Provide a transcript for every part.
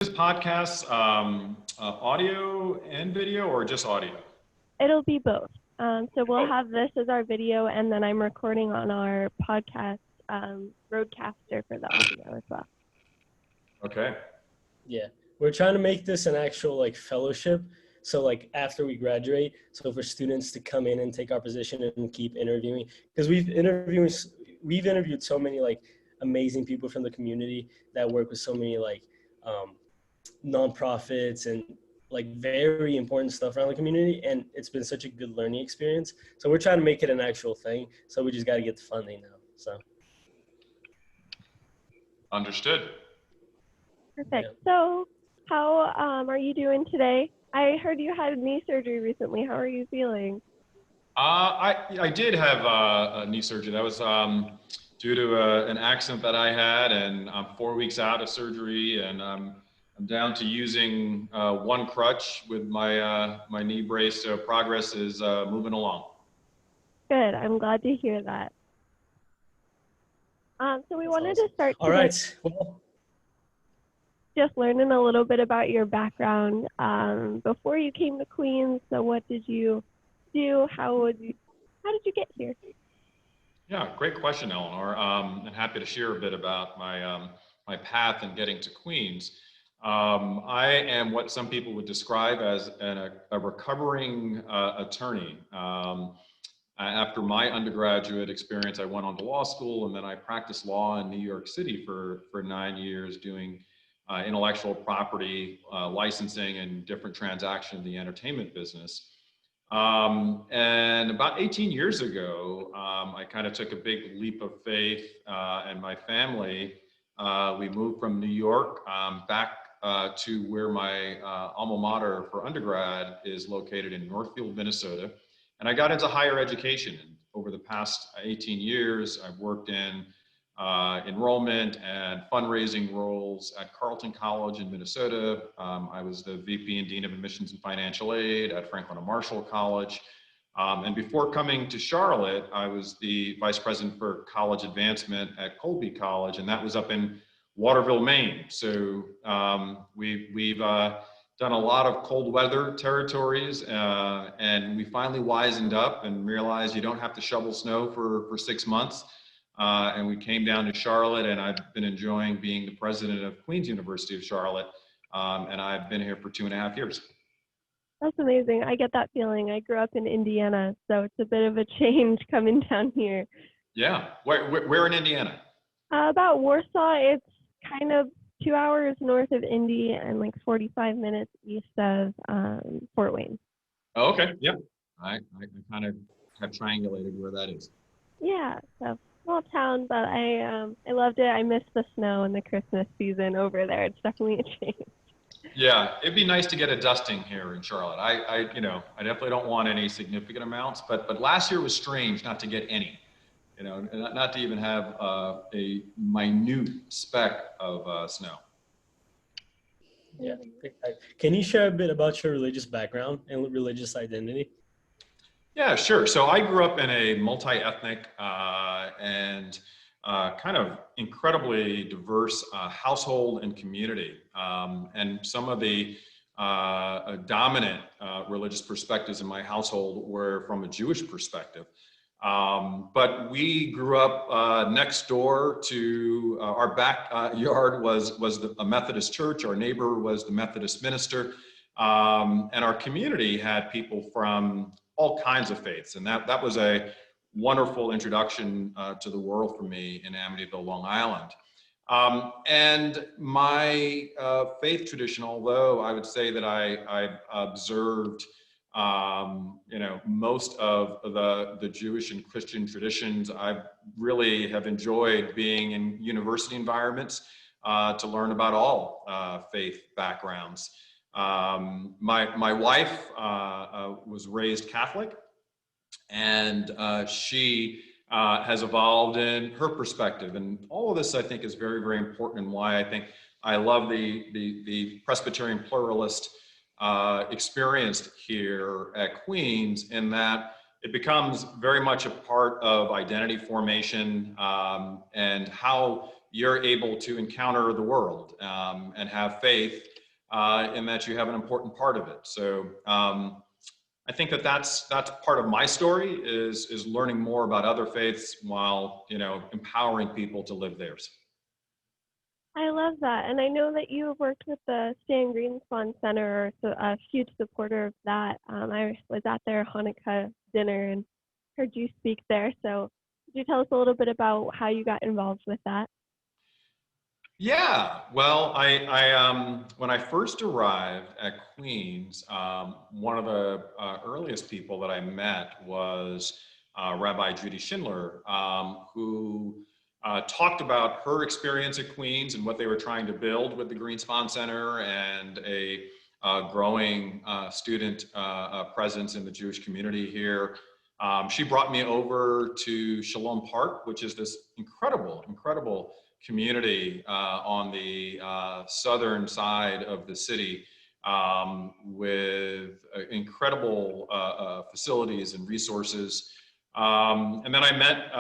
This podcast audio and video or just audio? It'll be both. So we'll Oh, have this as our video, and then I'm recording on our podcast roadcaster for the audio as well. okay. Yeah, we're trying to make this an actual fellowship. So after we graduate, so for students to come in and take our position and keep interviewing, because we've interviewed so many amazing people from the community that work with so many um, nonprofits and very important stuff around the community, and it's been such a good learning experience. So we're trying to make it an actual thing. So we just got to get the funding now. So Understood. Perfect. Yeah. So how are you doing today? I heard you had knee surgery recently. How are you feeling? I did have a knee surgery. That was due to an accident that I had, and I'm 4 weeks out of surgery, and I'm down to using one crutch with my knee brace. So progress is moving along. Good. I'm glad to hear that. So we wanted to start All today right. Well, just learning a little bit about your background before you came to Queens. So what did you do? How did you get here? Yeah, great question, Eleanor. I'm happy to share a bit about my path in getting to Queens. I am what some people would describe as a recovering attorney. After my undergraduate experience, I went on to law school, and then I practiced law in New York City for 9 years, doing intellectual property licensing and different transactions in the entertainment business. And about 18 years ago, I kind of took a big leap of faith, and my family, we moved from New York back to where my alma mater for undergrad is located in Northfield, Minnesota. And I got into higher education. And over the past 18 years, I've worked in enrollment and fundraising roles at Carleton College in Minnesota. I was the VP and Dean of Admissions and Financial Aid at Franklin and Marshall College. And before coming to Charlotte, I was the Vice President for College Advancement at Colby College, and that was up in Waterville, Maine. So we've done a lot of cold weather territories, and we finally wisened up and realized you don't have to shovel snow for 6 months. And we came down to Charlotte, and I've been enjoying being the president of Queens University of Charlotte, and I've been here for 2.5 years. That's amazing. I get that feeling. I grew up in Indiana, so it's a bit of a change coming down here. Yeah, where in Indiana? About Warsaw, it's kind of 2 hours north of Indy and 45 minutes east of Fort Wayne. Oh, okay, yeah. I kind of have triangulated where that is. Yeah, so small town, but I loved it. I missed the snow and the Christmas season over there. It's definitely a change. Yeah, it'd be nice to get a dusting here in Charlotte. I definitely don't want any significant amounts, but last year was strange not to get any. Not to even have a minute speck of snow. yeah. Can you share a bit about your religious background and religious identity? Yeah, sure. So I grew up in a multi-ethnic and kind of incredibly diverse household and community. And some of the dominant religious perspectives in my household were from a Jewish perspective. But we grew up next door to our backyard was a Methodist church. Our neighbor was the Methodist minister. And our community had people from all kinds of faiths. And that was a wonderful introduction to the world for me in Amityville, Long Island. And my faith tradition, although I would say that I observed most of the Jewish and Christian traditions, I really have enjoyed being in university environments to learn about all faith backgrounds. My wife was raised Catholic, and she has evolved in her perspective. And all of this, I think, is very, very important, and why I think I love the Presbyterian pluralist experience here at Queens, in that it becomes very much a part of identity formation and how you're able to encounter the world and have faith in that you have an important part of it. So I think that that's part of my story is learning more about other faiths while, you know, empowering people to live theirs. I love that. And I know that you have worked with the Stan Greenspan Center, so a huge supporter of that. I was at their Hanukkah dinner and heard you speak there. So could you tell us a little bit about how you got involved with that? Yeah, well, when I first arrived at Queens, one of the earliest people that I met was Rabbi Judy Schindler, who talked about her experience at Queens and what they were trying to build with the Greenspan Center and a growing student presence in the Jewish community here. She brought me over to Shalom Park, which is this incredible community on the southern side of the city with incredible facilities and resources. And then I met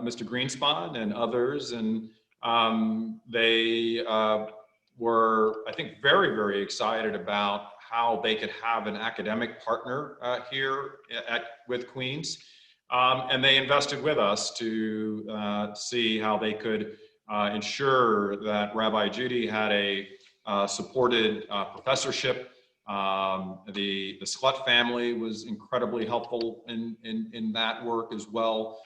Mr. Greenspan and others, and they were, I think, very excited about how they could have an academic partner here with Queens. And they invested with us to see how they could ensure that Rabbi Judy had a supported professorship. The Sklut family was incredibly helpful in that work as well.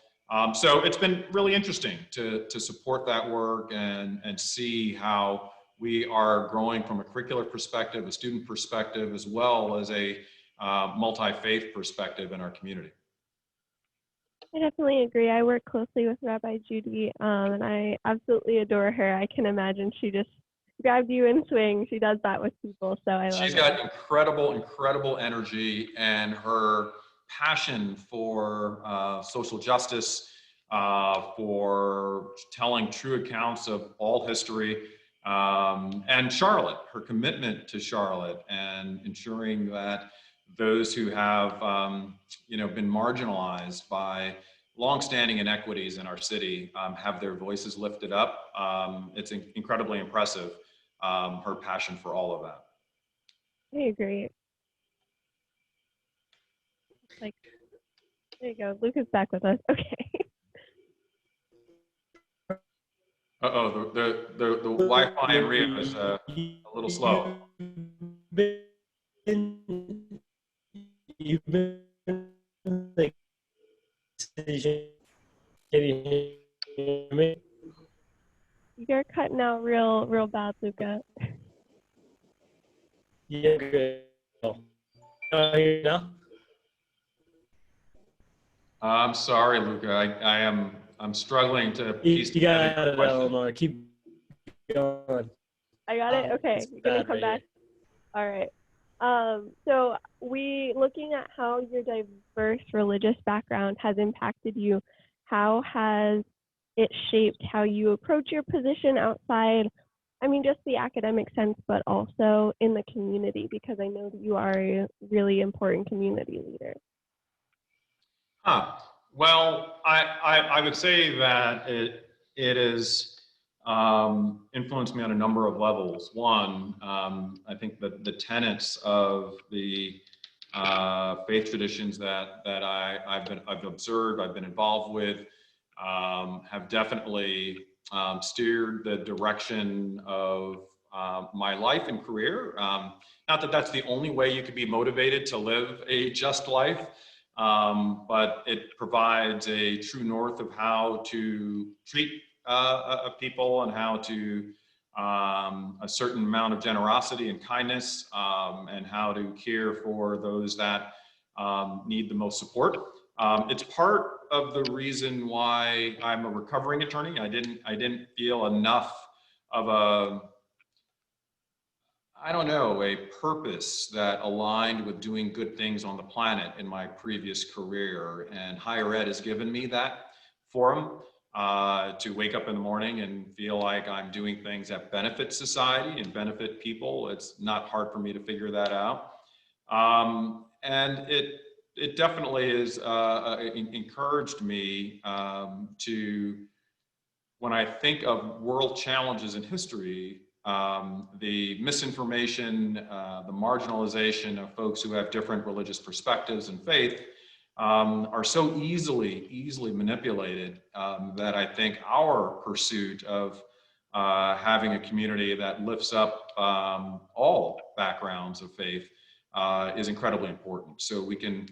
So it's been really interesting to support that work and see how we are growing from a curricular perspective, a student perspective, as well as a multi-faith perspective in our community. I definitely agree. I work closely with Rabbi Judy, and I absolutely adore her. I can imagine she just grabbed you in swing. She does that with people, so I love it. She's got incredible energy, and her passion for social justice, for telling true accounts of all history, and Charlotte, her commitment to Charlotte and ensuring that those who have been marginalized by longstanding inequities in our city have their voices lifted up. It's incredibly impressive, her passion for all of that. I agree. Like, there you go. Luke is back with us. Okay. Uh-oh, the Wi-Fi in Rio is a little slow. You've been like, can you hear me? You're cutting out real bad, Luca. Yeah, good. Now? I'm sorry, Luca. I'm struggling to piece You together got your it, question. Eleanor. Keep going. I got it? Okay. It's You're going to bad come right back? All right. So looking at how your diverse religious background has impacted you, how has it shaped how you approach your position outside, I mean, just the academic sense, but also in the community, because I know that you are a really important community leader. Well, I would say that it has influenced me on a number of levels. One, I think that the tenets of the faith traditions that I've observed, I've been involved with, have definitely steered the direction of my life and career. Not that that's the only way you could be motivated to live a just life, but it provides a true north of how to treat people and how to a certain amount of generosity and kindness, and how to care for those that need the most support. It's part of the reason why I'm a recovering attorney. I didn't feel enough of a purpose that aligned with doing good things on the planet in my previous career. And higher ed has given me that forum to wake up in the morning and feel like I'm doing things that benefit society and benefit people. It's not hard for me to figure that out. And it definitely has encouraged me to when I think of world challenges in history, the misinformation, the marginalization of folks who have different religious perspectives and faith are so easily manipulated that I think our pursuit of having a community that lifts up all backgrounds of faith is incredibly important. So we can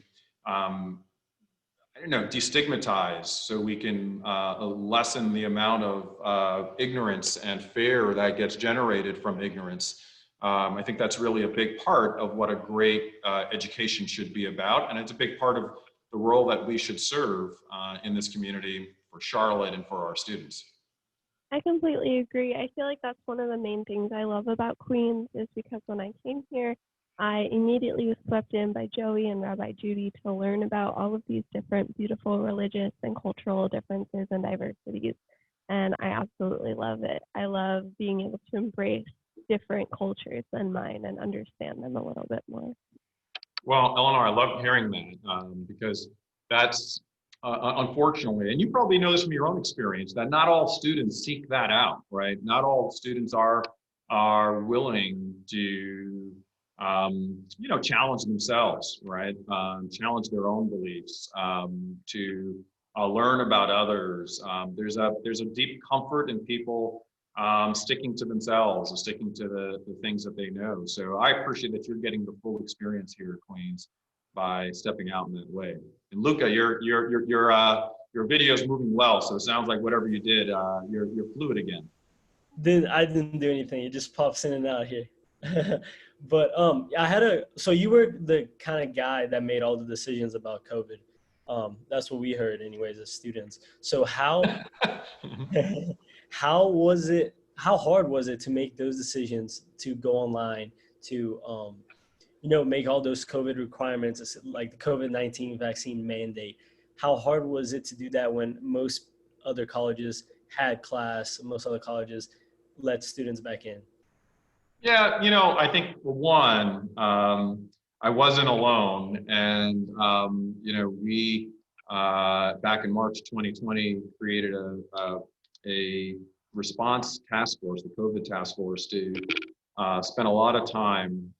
I don't know, destigmatize, so we can lessen the amount of ignorance and fear that gets generated from ignorance. I think that's really a big part of what a great education should be about, and it's a big part of the role that we should serve in this community for Charlotte and for our students. I completely agree. I feel like that's one of the main things I love about Queens is because when I came here, I immediately was swept in by Joey and Rabbi Judy to learn about all of these different beautiful religious and cultural differences and diversities. And I absolutely love it. I love being able to embrace different cultures than mine and understand them a little bit more. Well, Eleanor, I love hearing that because that's unfortunately, and you probably know this from your own experience, that not all students seek that out, right? Not all students are willing to you know, challenge themselves, right? Challenge their own beliefs, to learn about others. There's a deep comfort in people sticking to themselves and sticking to the things that they know. So I appreciate that you're getting the full experience here at Queens by stepping out in that way. And Luca, your video is moving well, so it sounds like whatever you did, you're fluid again. I didn't do anything. It just pops in and out here. But so you were the kind of guy that made all the decisions about COVID. That's what we heard anyways as students. So how hard was it to make those decisions to go online, to make all those COVID requirements, like the COVID-19 vaccine mandate? How hard was it to do that when most other colleges had class, most other colleges let students back in? Yeah, you know, I think for one, I wasn't alone, and you know, we back in March 2020 created a response task force, the COVID task force, to spend a lot of time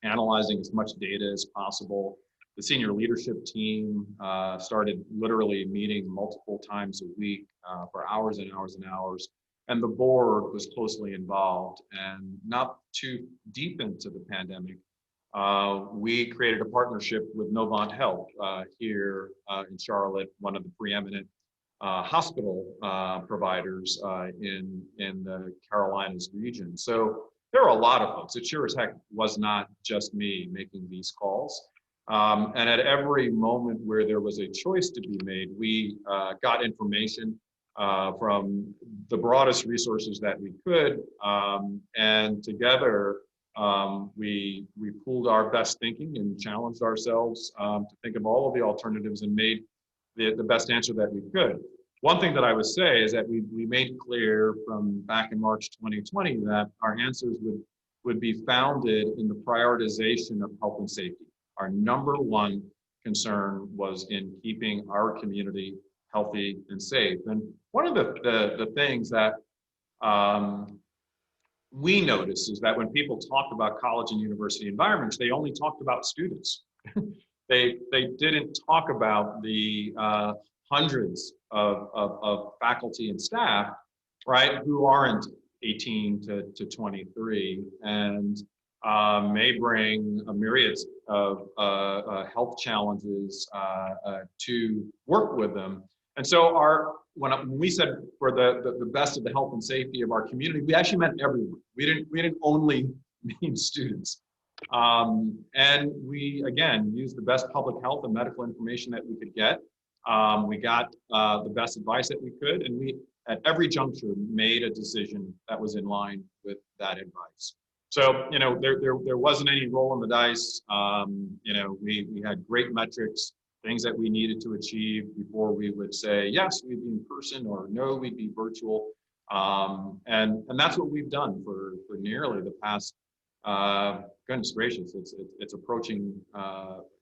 analyzing as much data as possible. The senior leadership team started literally meeting multiple times a week for hours and hours and hours. And the board was closely involved. And not too deep into the pandemic, we created a partnership with Novant Health here in Charlotte, one of the preeminent hospital providers in the Carolinas region. So there are a lot of folks. It sure as heck was not just me making these calls. And at every moment where there was a choice to be made, we got information from the broadest resources that we could, and together we pooled our best thinking and challenged ourselves to think of all of the alternatives and made the best answer that we could. One thing that I would say is that we made clear from back in March 2020 that our answers would be founded in the prioritization of health and safety. Our number one concern was in keeping our community healthy and safe. And one of the things that we noticed is that when people talked about college and university environments, they only talked about students. They didn't talk about the hundreds of faculty and staff, right, who aren't 18 to 23 and may bring a myriad of health challenges to work with them. And so when we said for the best of the health and safety of our community, we actually meant everyone. We didn't only mean students. And we, again, used the best public health and medical information that we could get. We got the best advice that we could, and we, at every juncture, made a decision that was in line with that advice. So, you know, there wasn't any roll in the dice. You know, we had great metrics, things that we needed to achieve before we would say, yes, we'd be in person, or no, we'd be virtual. And that's what we've done for nearly the past, goodness gracious, it's approaching,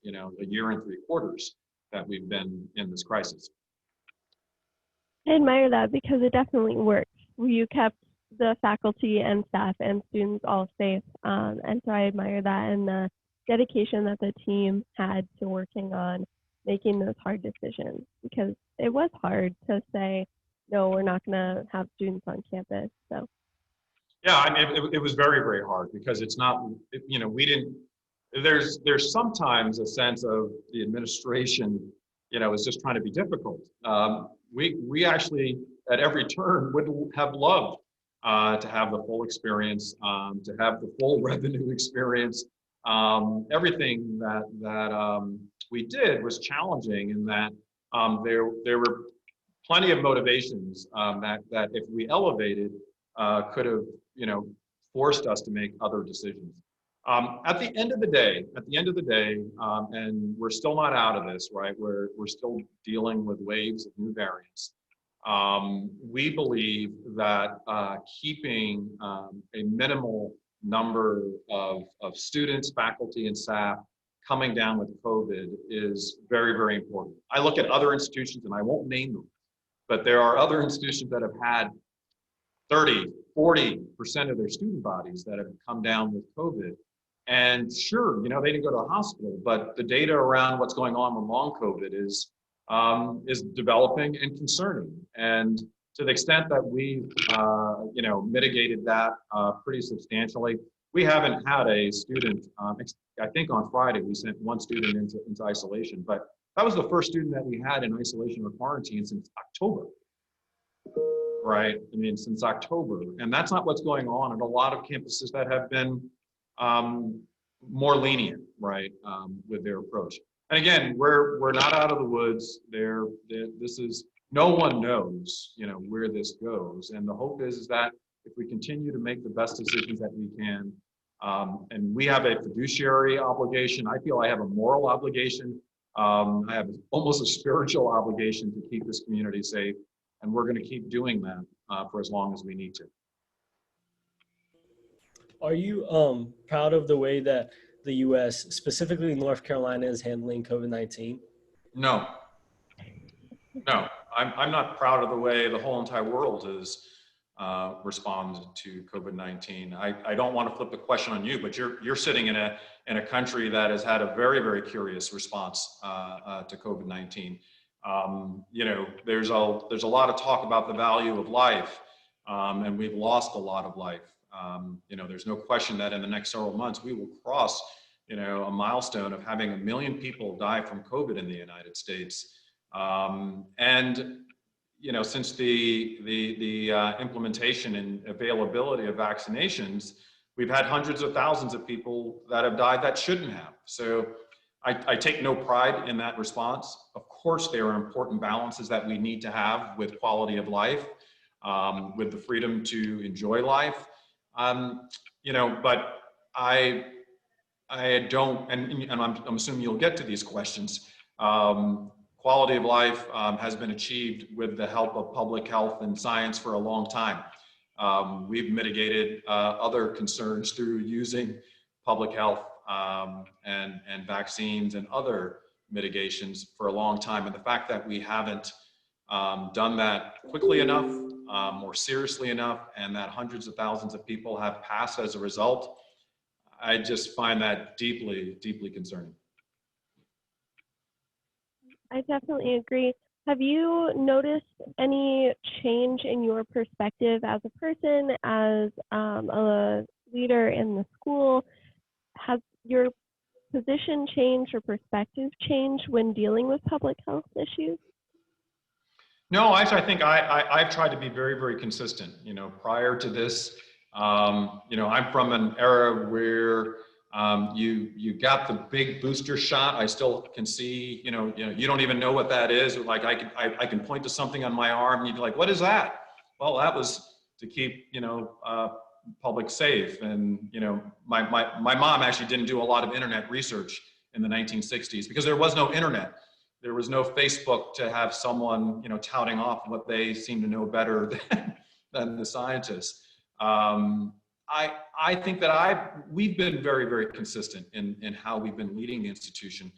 you know, 1 year and 3 quarters that we've been in this crisis. I admire that because it definitely works. You kept the faculty and staff and students all safe. And so I admire that and the dedication that the team had to working on making those hard decisions because it was hard to say, no, we're not going to have students on campus. So, Yeah, I mean, it was very, very hard because it's not, you know, we didn't, there's sometimes a sense of the administration, you know, is just trying to be difficult. We actually, at every turn, would have loved to have the full experience, to have the full revenue experience. Everything that we did was challenging in that there were plenty of motivations that if we elevated could have, you know, forced us to make other decisions. At the end of the day, and we're still not out of this, right? We're still dealing with waves of new variants. We believe that keeping a minimal number of students, faculty, and staff coming down with COVID is very, very important. I look at other institutions, and I won't name them, but there are other institutions that have had 30, 40% of their student bodies that have come down with COVID. And sure, you know, they didn't go to a hospital, but the data around what's going on with long COVID is developing and concerning. And to the extent that we've, you know, mitigated that pretty substantially, we haven't had a student, I think on Friday, we sent one student into isolation, but that was the first student that we had in isolation or quarantine since October. Right? I mean, since October. And that's not what's going on at a lot of campuses that have been more lenient, right, with their approach. And again, we're not out of the woods. This is, no one knows, you know, where this goes. And the hope is that if we continue to make the best decisions that we can, and we have a fiduciary obligation, I feel I have a moral obligation. I have almost a spiritual obligation to keep this community safe. And we're going to keep doing that for as long as we need to. Are you proud of the way that the U.S., specifically North Carolina, is handling COVID-19? No, no, I'm not proud of the way the whole entire world has responded to COVID-19. I don't want to flip the question on you, but you're sitting in a country that has had a very, very curious response to COVID-19. You know, there's a lot of talk about the value of life, and we've lost a lot of life. You know, there's no question that in the next several months we will cross, you know, a milestone of having 1 million people die from COVID in the United States. And you know, since the implementation and availability of vaccinations, we've had hundreds of thousands of people that have died that shouldn't have. So I take no pride in that response. Of course, there are important balances that we need to have with quality of life, with the freedom to enjoy life. You know, but I don't, and I'm assuming you'll get to these questions. Quality of life has been achieved with the help of public health and science for a long time. We've mitigated other concerns through using public health and vaccines and other mitigations for a long time. And the fact that we haven't done that quickly enough, or seriously enough, and that hundreds of thousands of people have passed as a result, I just find that deeply, deeply concerning. I definitely agree. Have you noticed any change in your perspective as a person, as a leader in the school? Has your position changed or perspective changed when dealing with public health issues? No, I think I've tried to be very, very consistent. You know, prior to this, you know, I'm from an era where you got the big booster shot. I still can see, you don't even know what that is. Like I can point to something on my arm and you'd be like, what is that? Well, that was to keep, public safe. And, my mom actually didn't do a lot of internet research in the 1960s because there was no internet. There was no Facebook to have someone, touting off what they seem to know better than the scientists. I think that we've been very, very consistent in how we've been leading the institution.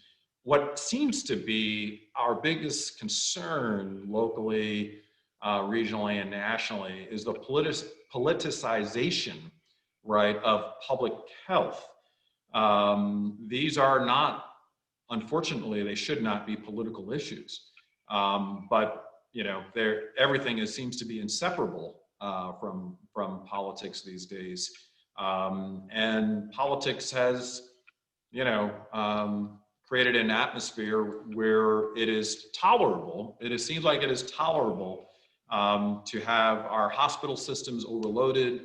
What seems to be our biggest concern locally regionally and nationally, is the politicization, right, of public health. These are not, unfortunately, they should not be political issues. But you know, everything seems to be inseparable from politics these days. And politics has, you know, created an atmosphere where it is tolerable. It seems like it is tolerable to have our hospital systems overloaded,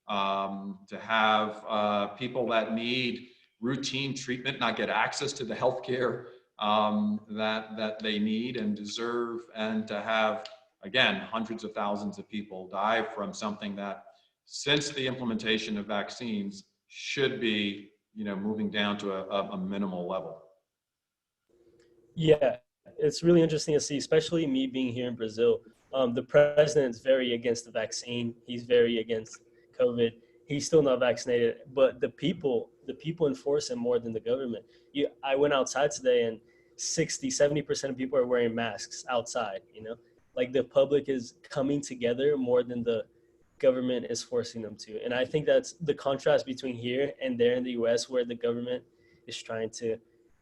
to have people that need routine treatment not get access to the healthcare that they need and deserve, and to have, again, hundreds of thousands of people die from something that, since the implementation of vaccines, should be, you know, moving down to a minimal level. Yeah, it's really interesting to see, especially me being here in Brazil. The president's very against the vaccine. He's very against COVID. He's still not vaccinated, but the people enforce it more than the government. I went outside today and 70% of people are wearing masks outside, you know? Like the public is coming together more than the government is forcing them to. And I think that's the contrast between here and there in the US, where the government is trying to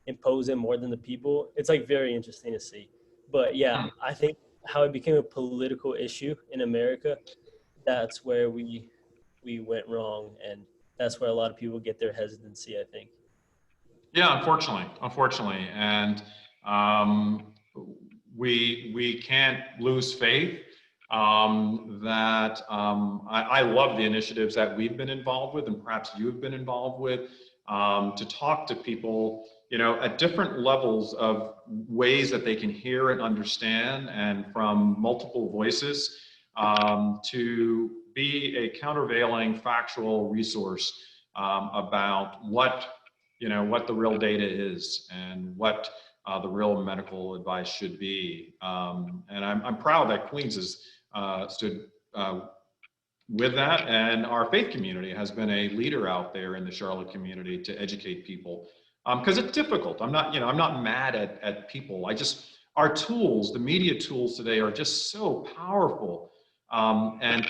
impose it more than the people. It's like very interesting to see. But yeah, I think how it became a political issue in America, that's where we went wrong, and that's where a lot of people get their hesitancy, I think. Yeah, unfortunately, and we can't lose faith. I love the initiatives that we've been involved with, and perhaps you've been involved with, to talk to people, you know, at different levels of ways that they can hear and understand, and from multiple voices, to be a countervailing factual resource about what the real data is, and what the real medical advice should be. And I'm proud that Queens has stood with that, and our faith community has been a leader out there in the Charlotte community to educate people, because it's difficult. I'm not mad at people. Our tools, the media tools today, are just so powerful, and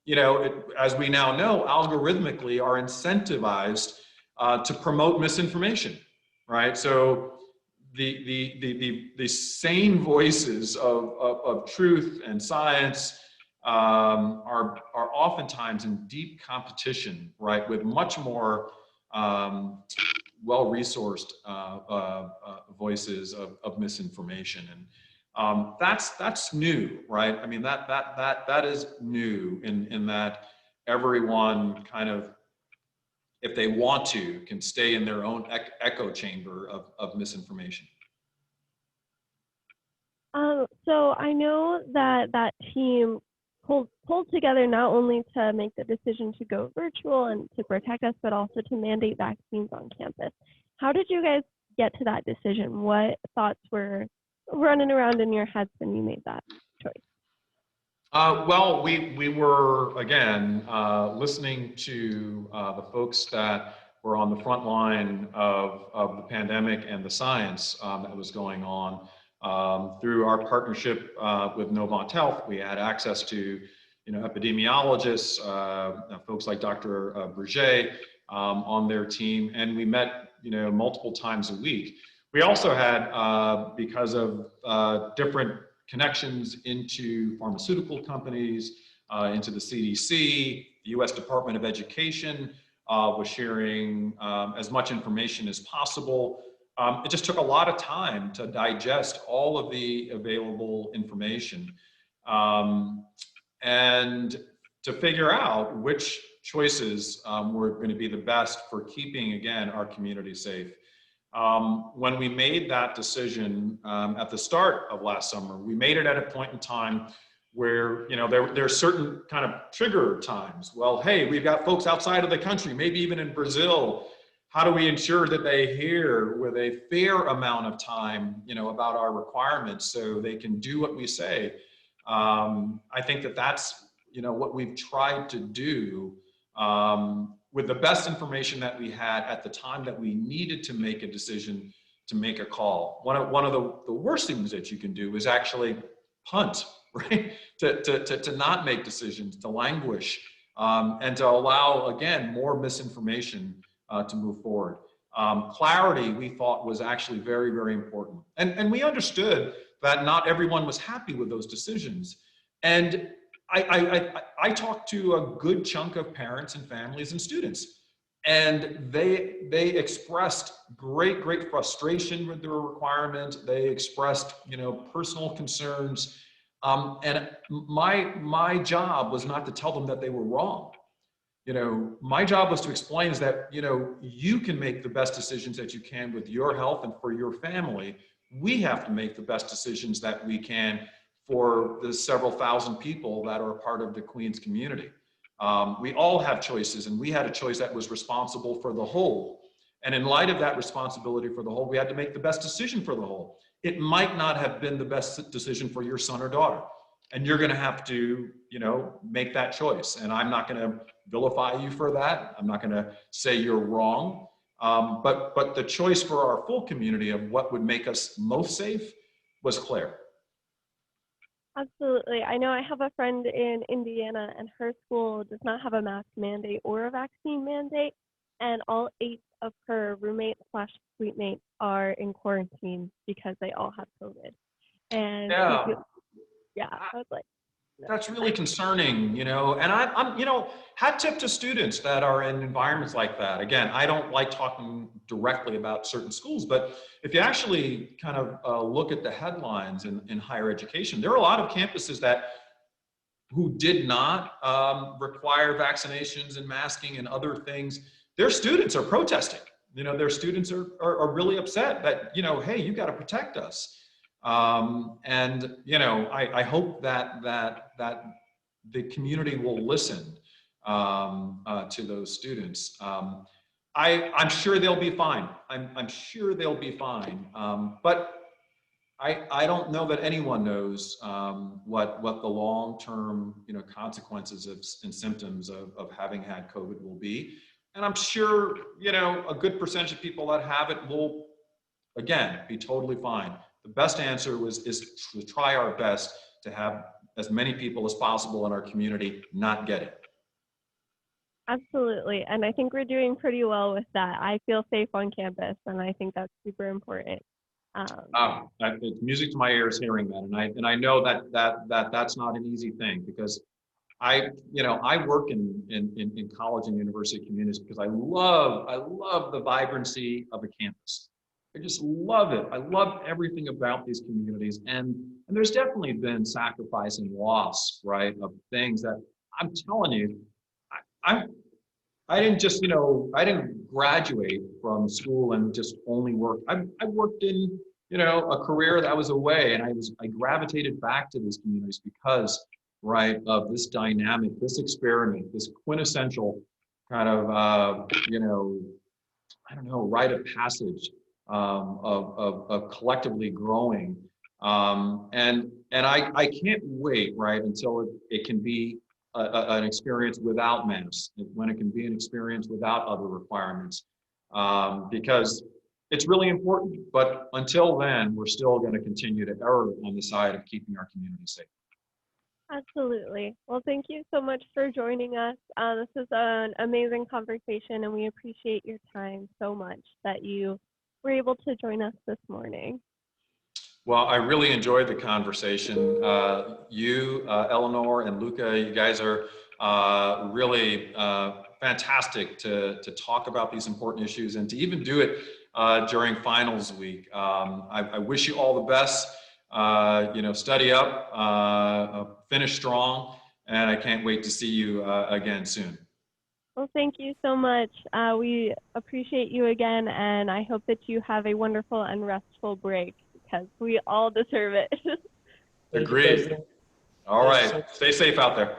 you know, as we now know, algorithmically are incentivized to promote misinformation, right? So the sane voices of truth and science are oftentimes in deep competition, right, with much more well-resourced voices of misinformation. And that's new, right? I mean, that is new in that everyone kind of, if they want to, can stay in their own echo chamber of misinformation. So I know that team pulled together not only to make the decision to go virtual and to protect us, but also to mandate vaccines on campus. How did you guys get to that decision? What thoughts were running around in your heads when you made that choice? Well, we were, again, listening to the folks that were on the front line of the pandemic and the science that was going on. Through our partnership with Novant Health, we had access to, you know, epidemiologists, folks like Dr. Berger on their team, and we met, you know, multiple times a week. We also had, because of different connections into pharmaceutical companies, into the CDC, the U.S. Department of Education was sharing as much information as possible. It just took a lot of time to digest all of the available information, and to figure out which choices were going to be the best for keeping, again, our community safe. When we made that decision at the start of last summer, we made it at a point in time where, you know, there are certain kind of trigger times. Well, hey, we've got folks outside of the country, maybe even in Brazil. How do we ensure that they hear with a fair amount of time, you know, about our requirements so they can do what we say? I think that's, you know, what we've tried to do with the best information that we had at the time that we needed to make a decision, to make a call. One of the worst things that you can do is actually punt, right? To not make decisions, to languish, and to allow, again, more misinformation to move forward. Clarity, we thought, was actually very, very important. And we understood that not everyone was happy with those decisions. And I talked to a good chunk of parents and families and students, and they expressed great frustration with the requirement. They expressed, personal concerns. And my job was not to tell them that they were wrong. My job was to explain is that, you can make the best decisions that you can with your health and for your family. We have to make the best decisions that we can for the several thousand people that are a part of the Queens community. We all have choices, and we had a choice that was responsible for the whole. And in light of that responsibility for the whole, we had to make the best decision for the whole. It might not have been the best decision for your son or daughter. And you're going to have to, make that choice. And I'm not going to vilify you for that. I'm not going to say you're wrong. But the choice for our full community of what would make us most safe was clear. Absolutely. I know I have a friend in Indiana, and her school does not have a mask mandate or a vaccine mandate, and all 8 of her roommates/suitemates are in quarantine because they all have COVID. And I was like, that's really concerning, and I'm, hat tip to students that are in environments like that. Again, I don't like talking directly about certain schools, but if you actually kind of look at the headlines in higher education, there are a lot of campuses who did not require vaccinations and masking and other things. Their students are protesting. Their students are really upset that, hey, you got to protect us. And I hope that the community will listen to those students. I'm sure they'll be fine. I'm sure they'll be fine. But I don't know that anyone knows what the long-term consequences and symptoms of having had COVID will be. And I'm sure a good percentage of people that have it will, again, be totally fine. The best answer is to try our best to have as many people as possible in our community not get it. absolutely. And I think we're doing pretty well with that. I feel safe on campus, and I think that's super important. It's music to my ears hearing that, and I know that's not an easy thing, because I work in college and university communities because I love the vibrancy of a campus. I just love it. I love everything about these communities, and there's definitely been sacrifice and loss, right, of things that I'm telling you. I didn't just I didn't graduate from school and just only work. I worked in a career that was away, and I gravitated back to these communities because, right, of this dynamic, this experiment, this quintessential kind of I don't know, rite of passage of collectively growing, and I can't wait, right, until it can be an experience without masks, when it can be an experience without other requirements, because it's really important. But until then, we're still going to continue to err on the side of keeping our community safe. Absolutely. Well, thank you so much for joining us. This is an amazing conversation, and we appreciate your time so much that you were able to join us this morning. Well, I really enjoyed the conversation. You, Eleanor, and Luca, you guys are really fantastic to talk about these important issues, and to even do it during finals week. I wish you all the best. Study up, finish strong, and I can't wait to see you again soon. Well, thank you so much. We appreciate you again, and I hope that you have a wonderful and restful break, because we all deserve it. Agreed. All right. Stay safe out there.